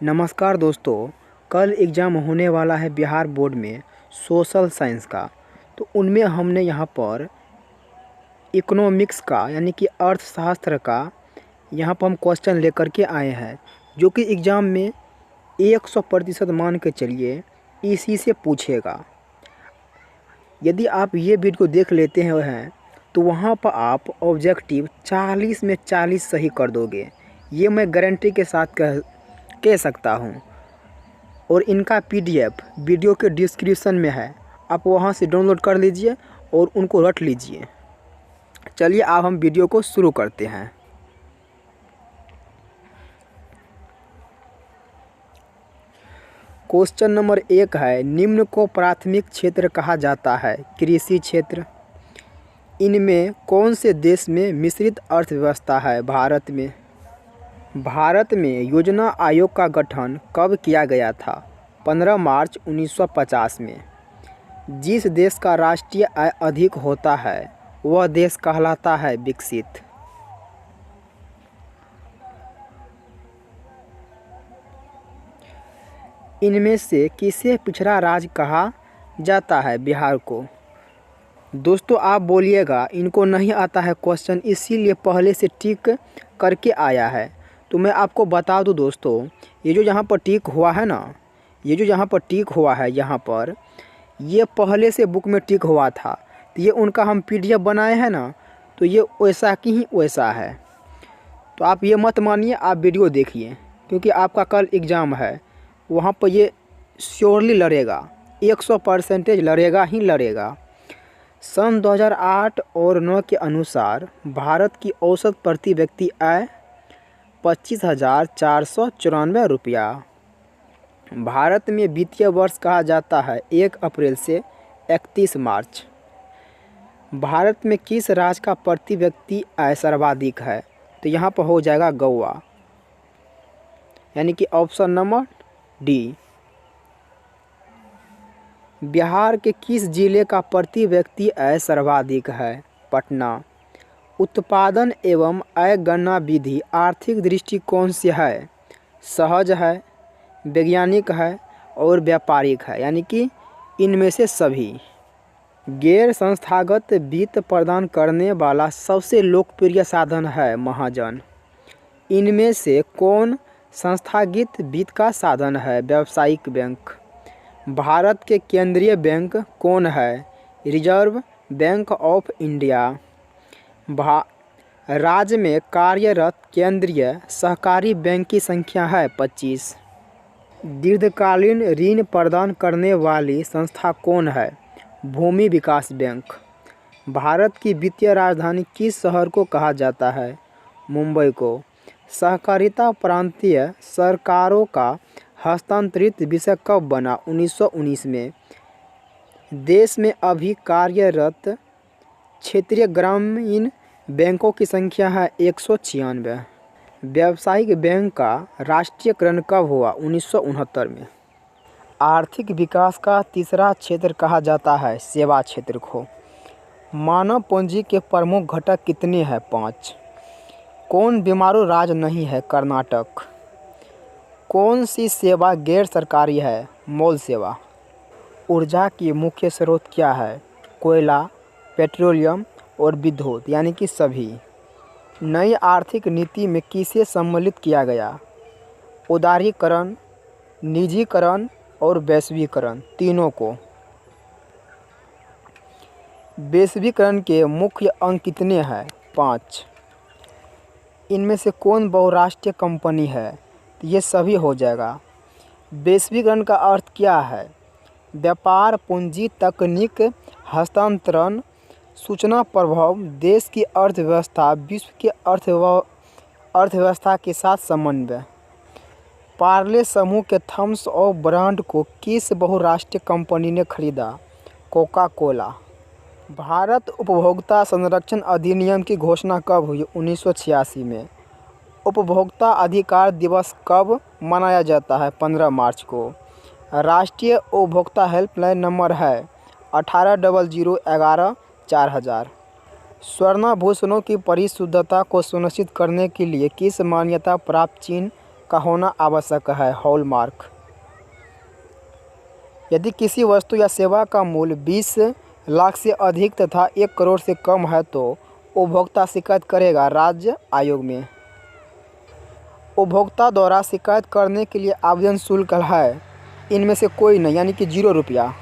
नमस्कार दोस्तों, कल एग्ज़ाम होने वाला है बिहार बोर्ड में सोशल साइंस का। तो उनमें हमने यहाँ पर इकोनॉमिक्स का यानी कि अर्थशास्त्र का यहाँ पर हम क्वेश्चन लेकर के आए हैं, जो कि एग्ज़ाम में 100% मान के चलिए इसी से पूछेगा। यदि आप ये वीडियो देख लेते हैं तो वहाँ पर आप ऑब्जेक्टिव 40 में 40 सही कर दोगे, ये मैं गारंटी के साथ कह सकता हूँ। और इनका PDF वीडियो के डिस्क्रिप्शन में है, आप वहाँ से डाउनलोड कर लीजिए और उनको रट लीजिए। चलिए अब हम वीडियो को शुरू करते हैं। क्वेश्चन नंबर 1 है, निम्न को प्राथमिक क्षेत्र कहा जाता है। कृषि क्षेत्र। इनमें कौन से देश में मिश्रित अर्थव्यवस्था है? भारत में योजना आयोग का गठन कब किया गया था? 15 मार्च 1950 में। जिस देश का राष्ट्रीय आय अधिक होता है वह देश कहलाता है विकसित। इनमें से किसे पिछड़ा राज्य कहा जाता है? बिहार को। दोस्तों आप बोलिएगा इनको नहीं आता है क्वेश्चन, इसीलिए पहले से टिक करके आया है। तो मैं आपको बता दूं दोस्तों, ये जो यहाँ पर टिक हुआ है ना, ये जो यहाँ पर टिक हुआ है यहाँ पर, ये पहले से बुक में टिक हुआ था। तो ये उनका हम PDF बनाए हैं ना, तो ये वैसा की ही वैसा है। तो आप ये मत मानिए, आप वीडियो देखिए, क्योंकि आपका कल एग्ज़ाम है, वहाँ पर ये श्योरली लड़ेगा, 100% लड़ेगा ही लड़ेगा। सन 2008 और 9 के अनुसार भारत की औसत प्रति व्यक्ति आय 25,494 रुपया। भारत में वित्तीय वर्ष कहा जाता है 1 अप्रैल से 31 मार्च। भारत में किस राज्य का प्रति व्यक्ति आय सर्वाधिक है? तो यहाँ पर हो जाएगा गोवा, यानी कि ऑप्शन नंबर डी। बिहार के किस जिले का प्रति व्यक्ति आय सर्वाधिक है? पटना। उत्पादन एवं आय गणना विधि आर्थिक दृष्टिकोण से है? सहज है, वैज्ञानिक है और व्यापारिक है, यानी कि इनमें से सभी। गैर संस्थागत वित्त प्रदान करने वाला सबसे लोकप्रिय साधन है महाजन। इनमें से कौन संस्थागत वित्त का साधन है? व्यावसायिक बैंक। भारत के केंद्रीय बैंक कौन है? Reserve bank of India. राज्य में कार्यरत केंद्रीय सहकारी बैंक की संख्या है 25। दीर्घकालीन ऋण प्रदान करने वाली संस्था कौन है? भूमि विकास बैंक। भारत की वित्तीय राजधानी किस शहर को कहा जाता है? मुंबई को। सहकारिता प्रांतीय सरकारों का हस्तांतरित विषय कब बना? 1919 में। देश में अभी कार्यरत क्षेत्रीय ग्रामीण बैंकों की संख्या है 196। व्यावसायिक बैंक का राष्ट्रीयकरण कब हुआ? 1969 में। आर्थिक विकास का तीसरा क्षेत्र कहा जाता है सेवा क्षेत्र को। मानव पूंजी के प्रमुख घटक कितने हैं? 5। कौन बीमारू राज्य नहीं है? कर्नाटक। कौन सी सेवा गैर सरकारी है? मॉल सेवा। ऊर्जा की मुख्य स्रोत क्या है? कोयला, पेट्रोलियम और विद्युत, यानी कि सभी। नई आर्थिक नीति में किसे सम्मिलित किया गया? उदारीकरण, निजीकरण और वैश्वीकरण, तीनों को। वैश्वीकरण के मुख्य अंग कितने हैं? 5। इनमें से कौन बहुराष्ट्रीय कंपनी है? तो ये सभी हो जाएगा। वैश्वीकरण का अर्थ क्या है? व्यापार, पूंजी, तकनीक हस्तांतरण, सूचना प्रभाव, देश की अर्थव्यवस्था, विश्व की अर्थव्यवस्था के साथ समन्वय। पार्ले समूह के थम्स अप ब्रांड को किस बहुराष्ट्रीय कंपनी ने खरीदा? Coca Cola. भारत उपभोक्ता संरक्षण अधिनियम की घोषणा कब हुई? 1986 में। उपभोक्ता अधिकार दिवस कब मनाया जाता है? 15 मार्च को। राष्ट्रीय उपभोक्ता हेल्पलाइन नंबर है 1800114000। स्वर्णाभूषणों की परिशुद्धता को सुनिश्चित करने के लिए किस मान्यता प्राप्त चिन्ह का होना आवश्यक है, हॉलमार्क। यदि किसी वस्तु या सेवा का मूल्य 20 लाख से अधिक तथा 1 करोड़ से कम है तो उपभोक्ता शिकायत करेगा राज्य आयोग में। उपभोक्ता द्वारा शिकायत करने के लिए आवेदन शुल्क है, इनमें से कोई नहीं, यानी कि 0 रुपया।